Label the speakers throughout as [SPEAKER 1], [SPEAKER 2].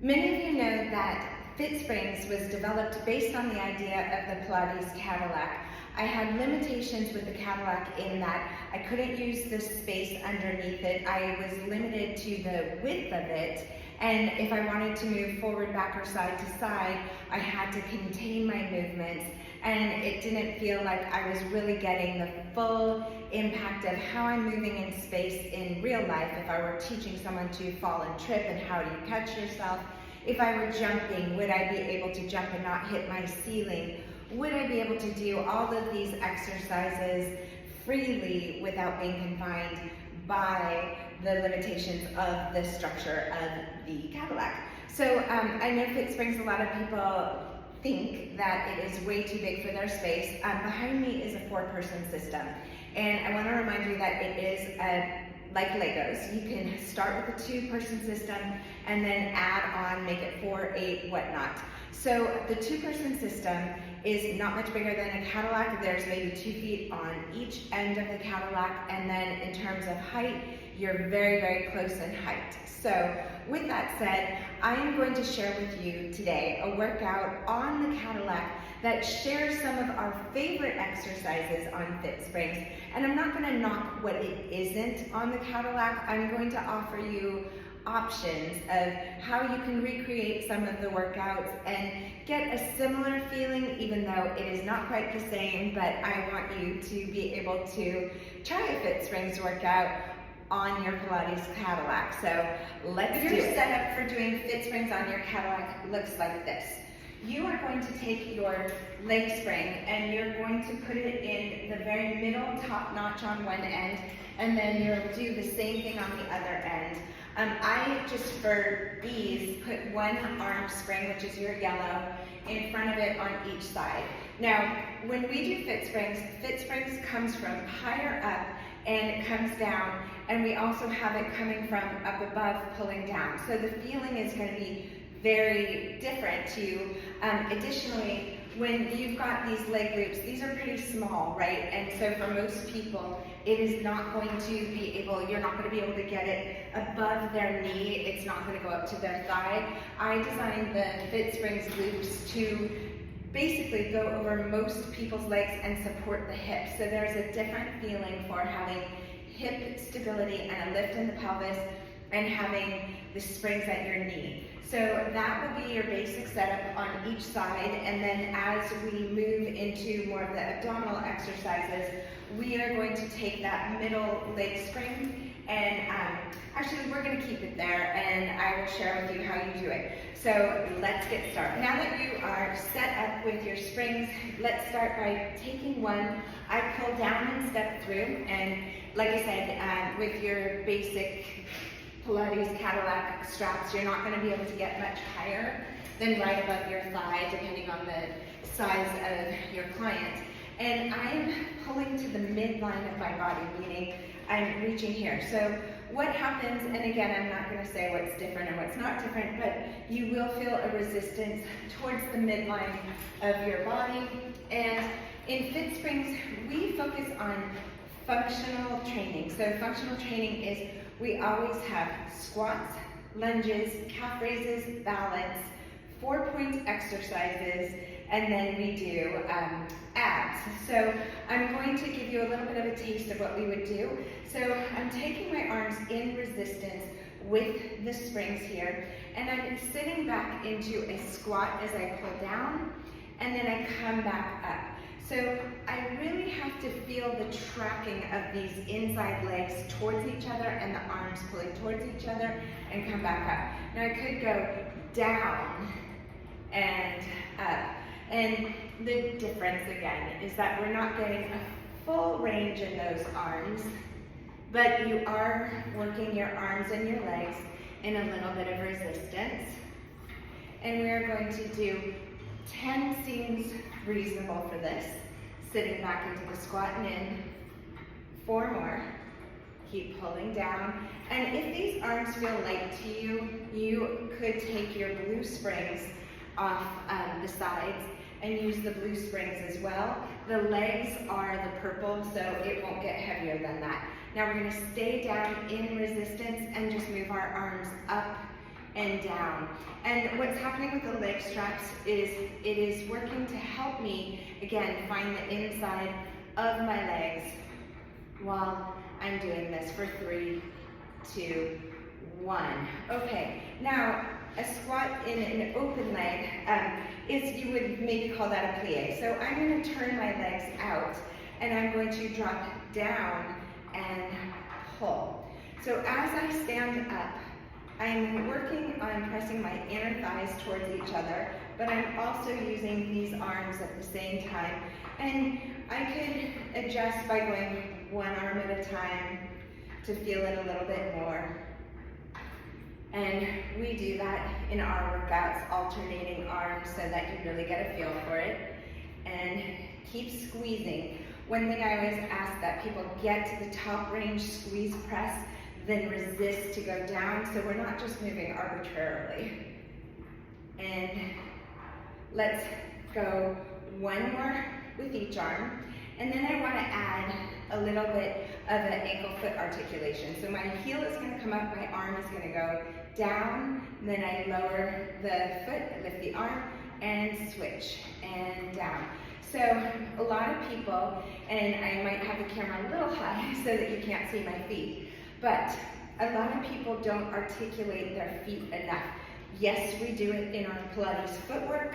[SPEAKER 1] Many of you know that FitSprings was developed based on the idea of the Pilates Cadillac. I had limitations with the Cadillac in that I couldn't use the space underneath it. I was limited to the width of it, and if I wanted to move forward, back, or side to side, I had to contain my movements, and it didn't feel like I was really getting the full impact of how I'm moving in space in real life. If I were teaching someone to fall and trip and how do you catch yourself, if I were jumping, would I be able to jump and not hit my ceiling? Would I be able to do all of these exercises freely without being confined by the limitations of the structure of the Cadillac? So I know FitSprings, a lot of people think that it is way too big for their space. Behind me is a 4-person system, and I want to remind you that it is like Legos. You can start with a 2-person system and then add on, make it 4, 8, whatnot. So the 2-person system is not much bigger than a Cadillac. There's maybe 2 feet on each end of the Cadillac, and then in terms of height, you're very, very close in height. So with that said, I am going to share with you today a workout on the Cadillac that shares some of our favorite exercises on FitSprings. And I'm not going to knock what it isn't on the Cadillac. I'm going to offer you options of how you can recreate some of the workouts and get a similar feeling, even though it is not quite the same, but I want you to be able to try a FitSprings workout on your Pilates Cadillac. So let's do it. Your setup for doing FitSprings on your Cadillac looks like this. You are going to take your leg spring and you're going to put it in the very middle top notch on one end, and then you'll do the same thing on the other end. I just, for ease, put one arm spring, which is your yellow, in front of it on each side. Now, when we do FitSprings comes from higher up and it comes down, and we also have it coming from up above, pulling down. So the feeling is going to be very different to you. Additionally, when you've got these leg loops, these are pretty small, right? And so for most people, it is not going to be able, you're not going to be able to get it above their knee. It's not going to go up to their thigh. I designed the FitSprings loops to basically go over most people's legs and support the hips. So there's a different feeling for having hip stability and a lift in the pelvis and having the springs at your knee. So that will be your basic setup on each side, and then as we move into more of the abdominal exercises, we are going to take that middle leg spring, and actually we're going to keep it there, and I will share with you how you do it. So let's get started. Now that you are set up with your springs, let's start by taking one. I pull down and step through, and like I said, with your basic Pilates Cadillac straps, you're not going to be able to get much higher than right above your thigh, depending on the size of your client. And I'm pulling to the midline of my body, meaning I'm reaching here. So what happens, and again, I'm not going to say what's different and what's not different, but you will feel a resistance towards the midline of your body. And in FitSprings, we focus on functional training. So functional training is, we always have squats, lunges, calf raises, balance, 4-point exercises, and then we do abs. So I'm going to give you a little bit of a taste of what we would do. So I'm taking my arms in resistance with the springs here, and I'm sitting back into a squat as I pull down, and then I come back up. So I really have to feel the tracking of these inside legs towards each other and the arms pulling towards each other and come back up. Now I could go down and up. And the difference again is that we're not getting a full range in those arms, but you are working your arms and your legs in a little bit of resistance. And we are going to do 10 seems reasonable for this. Sitting back into the squat and in. 4 more. Keep pulling down. And if these arms feel light to you, you could take your blue springs off the sides and use the blue springs as well. The legs are the purple, so it won't get heavier than that. Now we're going to stay down in resistance and just move our arms up and down. And what's happening with the leg straps is it is working to help me, again, find the inside of my legs while I'm doing this for 3, 2, 1. Okay, now a squat in an open leg you would maybe call that a plie. So I'm going to turn my legs out and I'm going to drop down and pull. So as I stand up, I'm working on pressing my inner thighs towards each other, but I'm also using these arms at the same time. And I could adjust by going one arm at a time to feel it a little bit more. And we do that in our workouts, alternating arms so that you really get a feel for it. And keep squeezing. One thing I always ask that people get to the top range squeeze press, then resist to go down, so we're not just moving arbitrarily. And let's go one more with each arm. And then I want to add a little bit of an ankle-foot articulation. So my heel is going to come up, my arm is going to go down, then I lower the foot, lift the arm, and switch, and down. So a lot of people, and I might have the camera a little high so that you can't see my feet, but a lot of people don't articulate their feet enough. Yes, we do it in our Pilates footwork,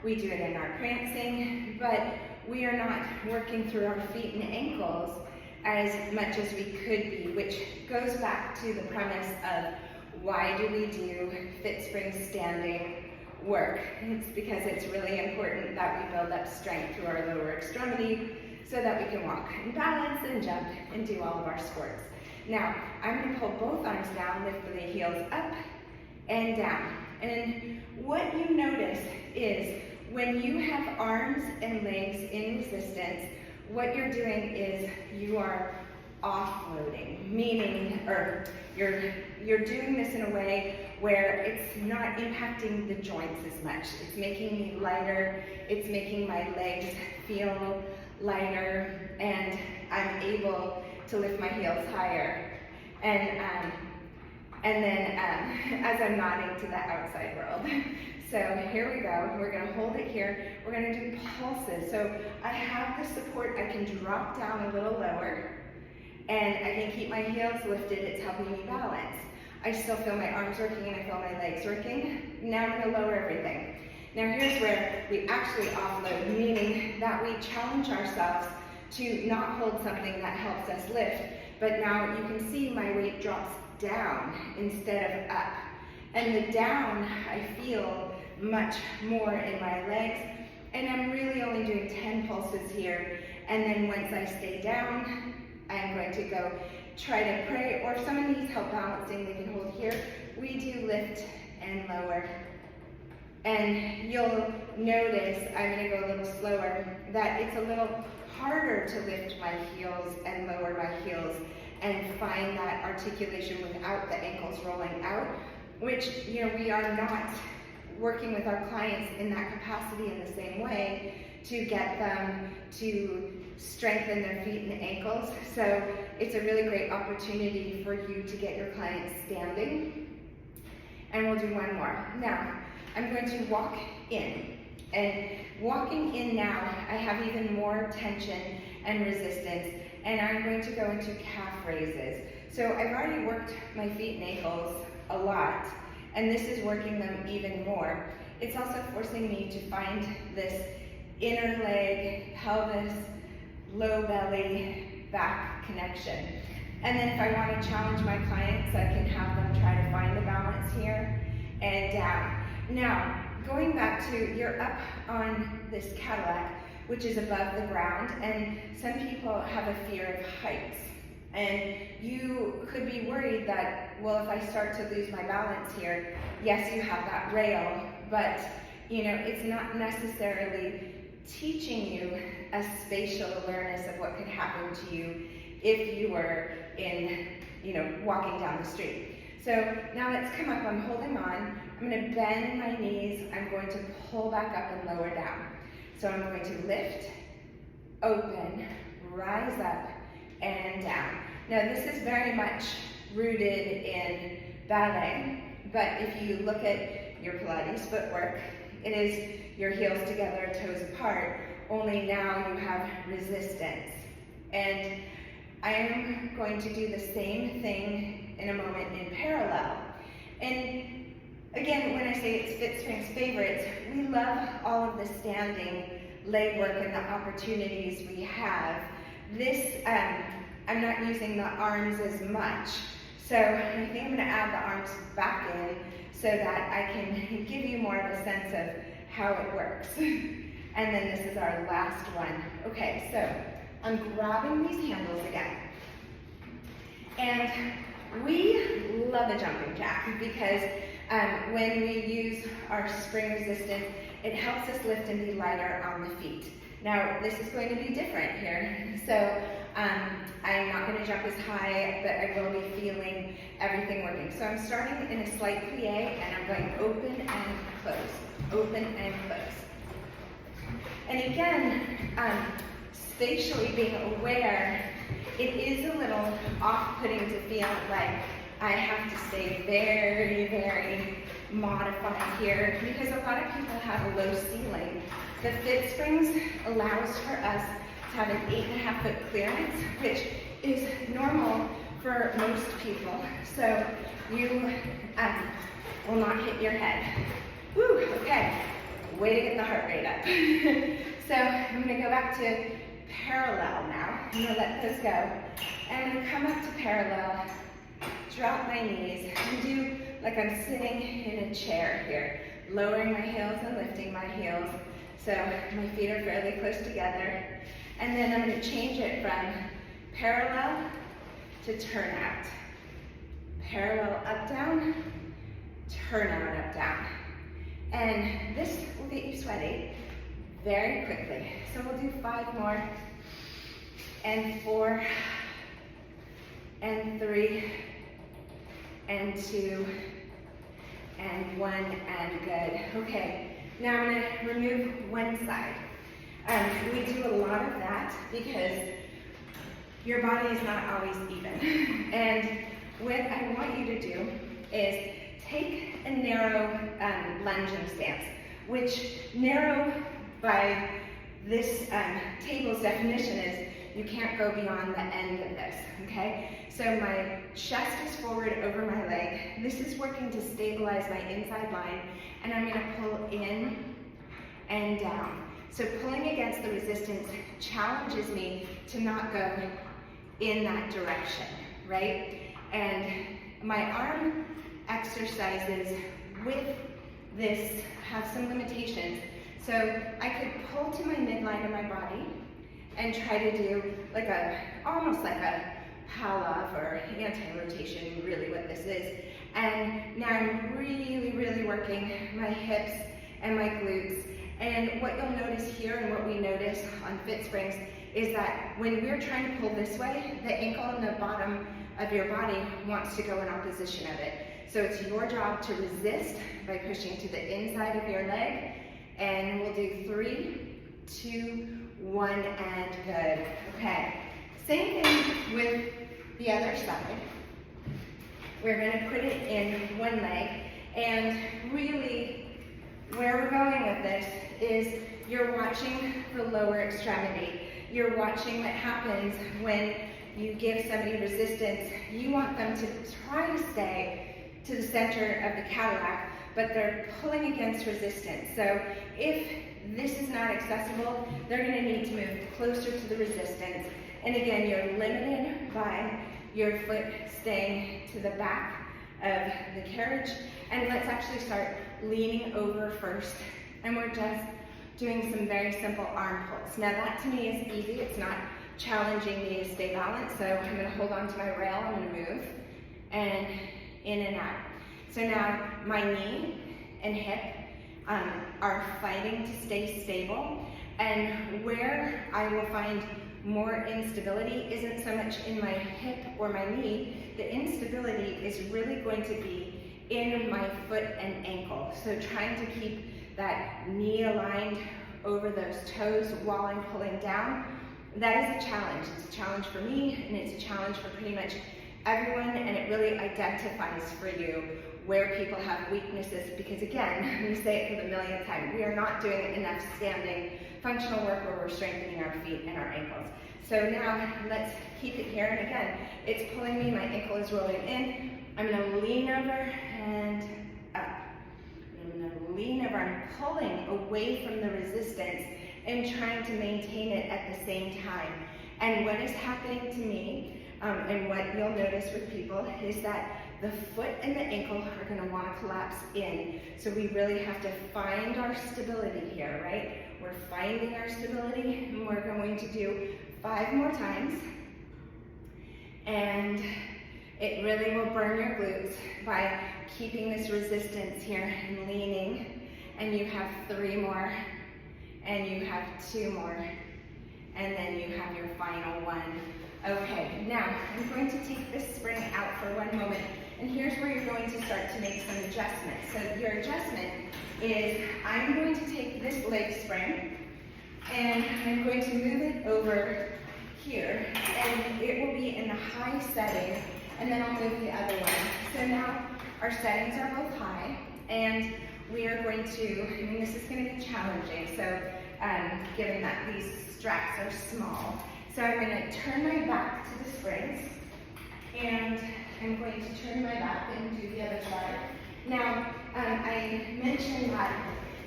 [SPEAKER 1] we do it in our prancing, but we are not working through our feet and ankles as much as we could be, which goes back to the premise of why do we do FitSprings standing work? It's because it's really important that we build up strength through our lower extremity so that we can walk and balance and jump and do all of our squats. Now, I'm going to pull both arms down, lift the heels up and down. And what you notice is when you have arms and legs in resistance, what you're doing is you are offloading, meaning, or you're doing this in a way where it's not impacting the joints as much. It's making me lighter, it's making my legs feel lighter, and I'm able to lift my heels higher. And then as I'm nodding to the outside world. So here we go, we're gonna hold it here. We're gonna do pulses. So I have the support, I can drop down a little lower, and I can keep my heels lifted, it's helping me balance. I still feel my arms working and I feel my legs working. Now I'm gonna lower everything. Now here's where we actually offload, meaning that we challenge ourselves to not hold something that helps us lift, but now you can see my weight drops down instead of up. And the down, I feel much more in my legs, and I'm really only doing 10 pulses here. And then once I stay down, I'm going to go try to pray, or if someone needs help balancing, they can hold here. We do lift and lower. And you'll notice, I'm gonna go a little slower, that it's a little harder to lift my heels and lower my heels and find that articulation without the ankles rolling out, which, you know, we are not working with our clients in that capacity in the same way to get them to strengthen their feet and ankles. So it's a really great opportunity for you to get your clients standing. And we'll do one more. Now, I'm going to walk in. And walking in now, I have even more tension and resistance, and I'm going to go into calf raises. So I've already worked my feet and ankles a lot, and this is working them even more. It's also forcing me to find this inner leg, pelvis, low belly, back connection. And then if I want to challenge my clients, I can have them try to find the balance here and down. Now, going back to, you're up on this Cadillac, which is above the ground, and some people have a fear of heights. And you could be worried that, well, if I start to lose my balance here, yes, you have that rail, but you know, it's not necessarily teaching you a spatial awareness of what could happen to you if you were in, you know, walking down the street. So now let's come up, I'm holding on, I'm going to bend my knees, I'm going to pull back up and lower down. So I'm going to lift, open, rise up, and down. Now this is very much rooted in ballet, But if you look at your Pilates footwork, it is your heels together, toes apart, only now you have resistance. And I am going to do the same thing in a moment in parallel. And again, when I say it's FitSprings favorites, we love all of the standing leg work and the opportunities we have. This, I'm not using the arms as much. So I think I'm gonna add the arms back in so that I can give you more of a sense of how it works. And then this is our last one. Okay, so I'm grabbing these handles again. And we love a jumping jack because when we use our spring resistance, it helps us lift and be lighter on the feet. Now, this is going to be different here. So I'm not going to jump as high, but I will be feeling everything working. So I'm starting in a slight plie, and I'm going open and close, open and close. And again, spatially being aware, it is a little off-putting to feel like I have to stay very, very modified here because a lot of people have a low ceiling. The FitSprings allows for us to have an 8.5 foot clearance, which is normal for most people. So you will not hit your head. Woo, okay, way to get the heart rate up. So I'm gonna go back to parallel now. I'm gonna let this go. And I'm gonna come up to parallel, drop my knees, and do like I'm sitting in a chair here, lowering my heels and lifting my heels. So my feet are fairly close together. And then I'm gonna change it from parallel to turnout. Parallel up, down, turnout up, down. And this will get you sweaty very quickly. So we'll do 5 more, and 4, and 3, and 2, and 1, and good. Okay, now I'm gonna remove one side. We do a lot of that because your body is not always even. And what I want you to do is take a narrow lunging stance, which narrow by this table's definition is you can't go beyond the end of this, okay? So my chest is forward over my leg. This is working to stabilize my inside line, and I'm gonna pull in and down. So pulling against the resistance challenges me to not go in that direction, right? And my arm exercises with this have some limitations. So I could pull to my midline of my body and try to do like almost like a Palov or anti-rotation, really what this is. And now I'm really, really working my hips and my glutes. And what you'll notice here and what we notice on FitSprings is that when we're trying to pull this way, the ankle and the bottom of your body wants to go in opposition of it. So it's your job to resist by pushing to the inside of your leg. And we'll do 3, 2, 1, and good. Okay, same thing with the other side. We're gonna put it in one leg, and really where we're going with this is you're watching the lower extremity. You're watching what happens when you give somebody resistance. You want them to try to stay to the center of the Cadillac, but they're pulling against resistance. So if this is not accessible, they're gonna need to move closer to the resistance. And again, you're limited by your foot staying to the back of the carriage. And let's actually start leaning over first. And we're just doing some very simple arm pulls. Now that to me is easy. It's not challenging me to stay balanced. So I'm gonna hold on to my rail, I'm gonna move, and in and out. So now my knee and hip are fighting to stay stable. And where I will find more instability isn't so much in my hip or my knee. The instability is really going to be in my foot and ankle. So trying to keep that knee aligned over those toes while I'm pulling down, that is a challenge. It's a challenge for me, and it's a challenge for pretty much everyone, and it really identifies for you where people have weaknesses, because again, we say it for the millionth time, we are not doing enough standing functional work where we're strengthening our feet and our ankles. So now let's keep it here, and again, it's pulling me, my ankle is rolling in. I'm gonna lean over and up. I'm gonna lean over, I'm pulling away from the resistance and trying to maintain it at the same time. And what is happening to me, and what you'll notice with people, is that the foot and the ankle are going to want to collapse in. So we really have to find our stability here, right? We're finding our stability, and we're going to do 5 more times. And it really will burn your glutes by keeping this resistance here and leaning. And you have 3 more, and you have 2 more, and then you have your final one. Okay, now I'm going to take this spring out for 1 moment, and here's where you're going to start to make some adjustments. So your adjustment is, I'm going to take this leg spring, and I'm going to move it over here, and it will be in the high setting, and then I'll move the other one. So now our settings are both high, and we are going to, I mean, this is going to be challenging, so given that these straps are small. So I'm going to turn my back to the springs, and I'm going to turn my back and do the other side. Now, I mentioned that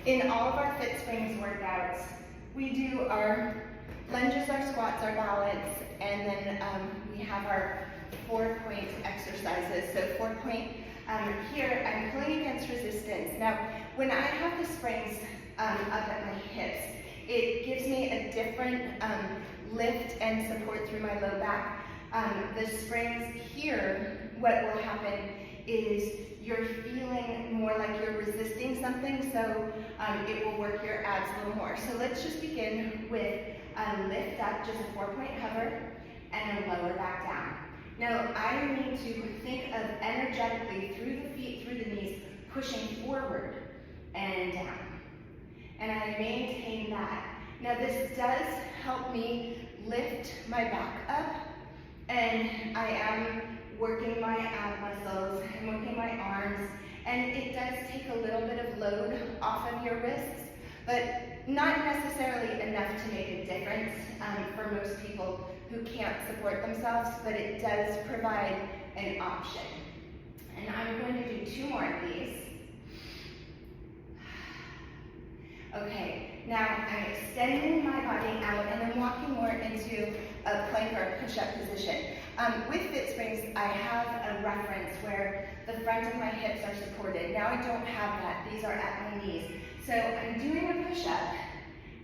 [SPEAKER 1] in all of our FitSprings workouts, we do our lunges, our squats, our balance, and then we have our 4-point exercises. So 4-point, here I'm pulling against resistance. Now, when I have the springs up at my hips, it gives me a different lift and support through my low back. The springs here, what will happen is you're feeling more like you're resisting something, so it will work your abs a little more. So let's just begin with a lift up, just a 4-point hover, and a lower back down. Now I need to think of energetically through the feet, through the knees, pushing forward and down. And I maintain that. Now this does help me lift my back up, and I am working my ab muscles, I'm working my arms, and it does take a little bit of load off of your wrists, but not necessarily enough to make a difference for most people who can't support themselves, but it does provide an option. And I'm going to do 2 more of these. Okay, now I'm extending my body out and I'm walking more into a plank or a push-up position. With FitSprings, I have a reference where the front of my hips are supported. Now I don't have that. These are at my knees. So I'm doing a push-up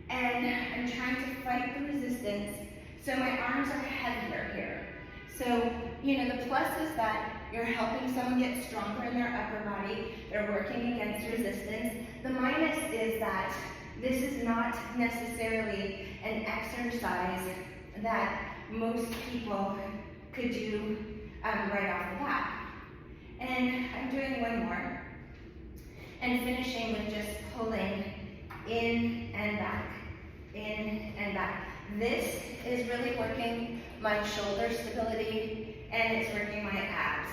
[SPEAKER 1] and I'm trying to fight the resistance. So my arms are heavier here. So, you know, the plus is that you're helping someone get stronger in their upper body. They're working against resistance. The minus is that this is not necessarily an exercise that most people could do right off the bat. And I'm doing 1 more. And finishing with just pulling in and back, in and back. This is really working my shoulder stability, and it's working my abs.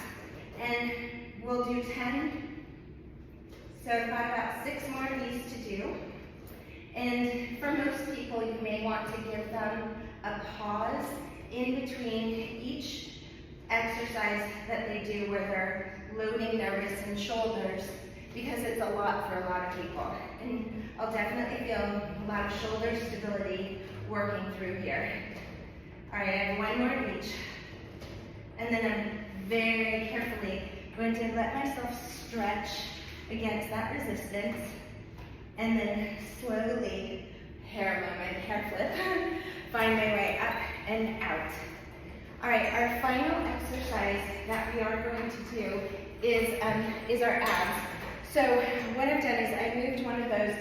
[SPEAKER 1] And we'll do 10. So I've got about 6 more of these to do. And for most people, you may want to give them a pause in between each exercise that they do where they're loading their wrists and shoulders, because it's a lot for a lot of people. And I'll definitely feel a lot of shoulder stability working through here. All right, I have 1 more of each. And then I'm very carefully going to let myself stretch against that resistance, and then slowly, hair moment, hair flip, find my way up and out. All right, our final exercise that we are going to do is our abs. So what I've done is I moved one of those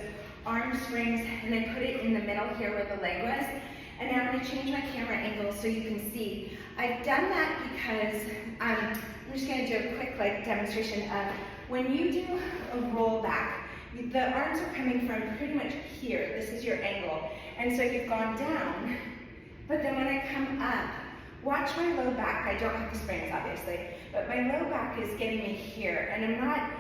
[SPEAKER 1] arm springs and I put it in the middle here where the leg was. And now I'm going to change my camera angle so you can see. I've done that because I'm just going to do a quick demonstration of when you do a roll back, the arms are coming from pretty much here. This is your angle. And so you've gone down, but then when I come up, watch my low back. I don't have the springs, obviously, but my low back is getting me here, and I'm not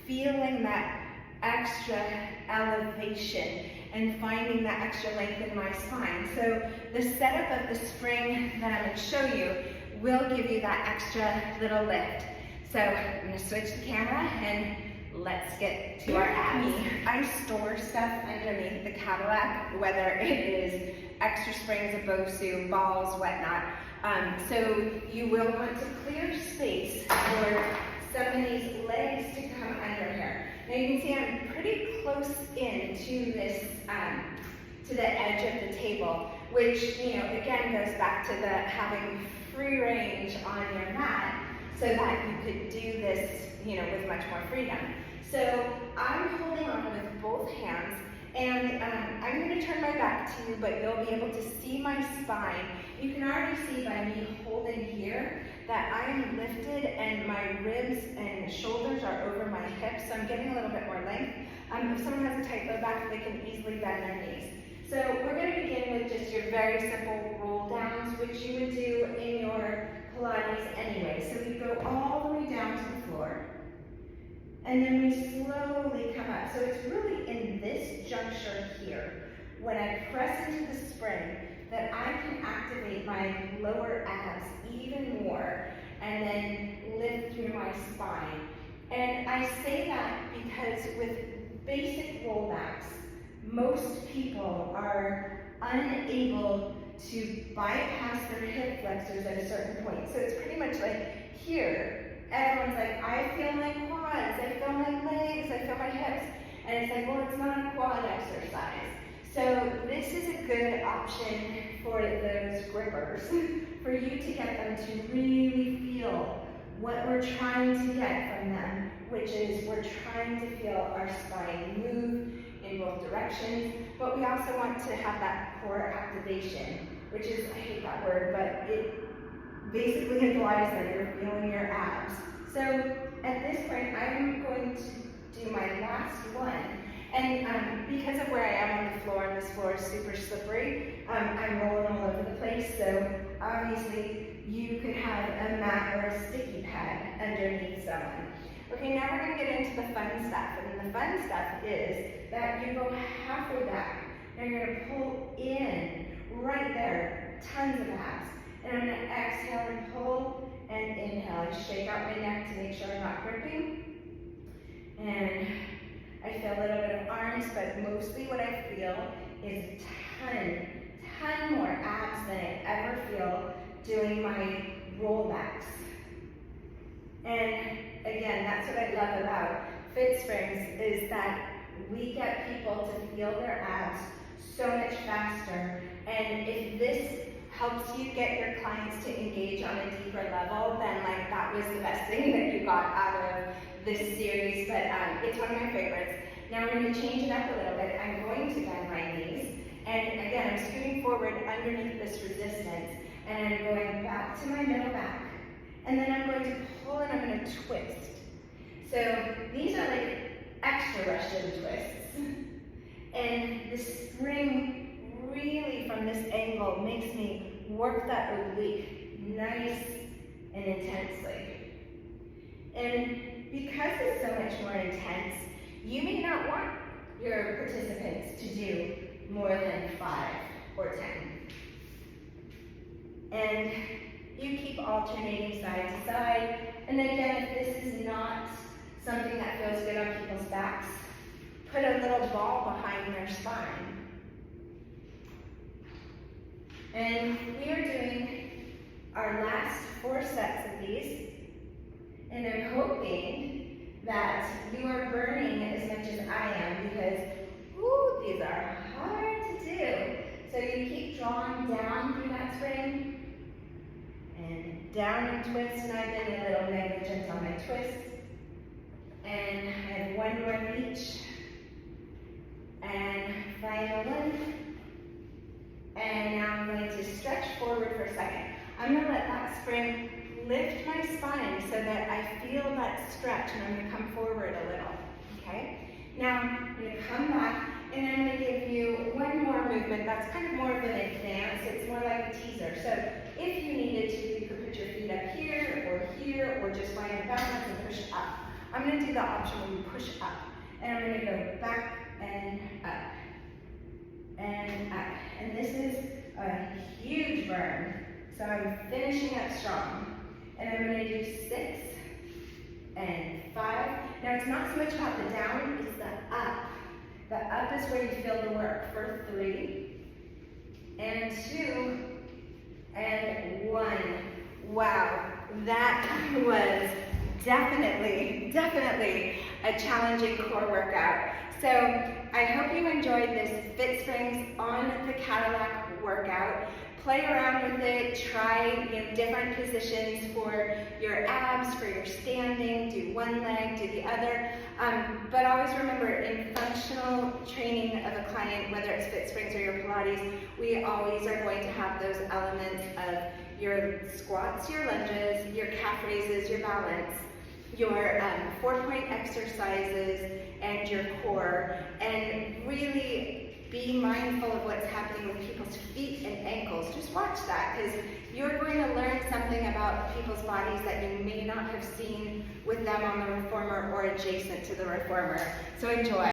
[SPEAKER 1] feeling that extra elevation and finding that extra length in my spine. So the setup of the spring that I'm going to show you will give you that extra little lift. So I'm going to switch the camera and let's get to our abs. I store stuff underneath the Cadillac, whether it is extra springs, a Bosu, balls, whatnot. So you will want to clear space for some of these legs to come under here. Now you can see I'm pretty close in to this, to the edge of the table, which, again goes back to the having free range on your mat so that you could do this, with much more freedom. So I'm holding on with both hands, and I'm going to turn my back to you, but you'll be able to see my spine. You can already see by me holding here that I am lifted and my ribs and shoulders are over my hips, so I'm getting a little bit more length. If someone has a tight low back, they can easily bend their knees. So we're going to begin with just your very simple roll downs, which you would do in your Pilates anyway. So we go all the way down to the floor, and then we slowly come up. So it's really in this juncture here, when I press into the spring, that I can activate my lower abs even more and then lift through my spine. And I say that because with basic rollbacks, most people are unable to bypass their hip flexors at a certain point. So it's pretty much like here, everyone's like, I feel my quads, I feel my legs, I feel my hips. And it's like, well, it's not a quad exercise. So this is a good option for those grippers, for you to get them to really feel what we're trying to get from them, which is we're trying to feel our spine move in both directions, but we also want to have that core activation, which is, I hate that word, but it basically implies that you're feeling your abs. So at this point, I'm going to do my last one. And because of where I am on the floor, and this floor is super slippery, I'm rolling all over the place, so obviously you could have a mat or a sticky pad underneath someone. Okay, now we're going to get into the fun stuff, and the fun stuff is that you go halfway back, and you're going to pull in right there, tons of abs, and I'm going to exhale and pull and inhale. I shake out my neck to make sure I'm not gripping, and I feel a little bit of arms, but mostly what I feel is a ton more abs than I ever feel doing my rollbacks. And again, that's what I love about FitSprings, is that we get people to feel their abs so much faster. And if this helps you get your clients to engage on a deeper level, then that was the best thing that you got out of this series, but it's one of my favorites. Now we're going to change it up a little bit. I'm going to bend my knees, and again, I'm scooting forward underneath this resistance, and I'm going back to my middle back, and then I'm going to pull and I'm going to twist. So these are like extra Russian twists, and the spring really from this angle makes me work that oblique nice and intensely. And because it's so much more intense, you may not want your participants to do more than 5 or 10. And you keep alternating side to side. And again, if this is not something that feels good on people's backs, put a little ball behind their spine. And we are doing our last 4 sets of these. And I'm hoping that you are burning as much as I am, because these are hard to do. So you keep drawing down through that spring and down and twist, and I've been a little negligent on my twists. And I have one more each. And final one. And now I'm going to stretch forward for a second. I'm going to let that spring lift my spine so that I feel that stretch, and I'm going to come forward a little, okay? Now I'm going to come back, and I'm going to give you one more movement. movement, that's kind of more of an advance. It's more like a teaser. So if you needed to, you could put your feet up here, or just find a balance and push up. I'm going to do the option where you push up. And I'm going to go back and up. And up. And this is a huge burn. So I'm finishing up strong. And I'm going to do 6 and 5. Now it's not so much about the down, it's the up. The up is where you feel the work for 3 and 2 and 1. Wow, that was definitely a challenging core workout. So I hope you enjoyed this FitSprings on the Cadillac workout. Play around with it, try different positions for your abs, for your standing, do one leg, do the other. But always remember, in functional training of a client, whether it's FitSprings or your Pilates, we always are going to have those elements of your squats, your lunges, your calf raises, your balance, your 4-point exercises, and your core, and really be mindful of what's happening with people's feet and ankles. Just watch that, because you're going to learn something about people's bodies that you may not have seen with them on the reformer or adjacent to the reformer. So enjoy.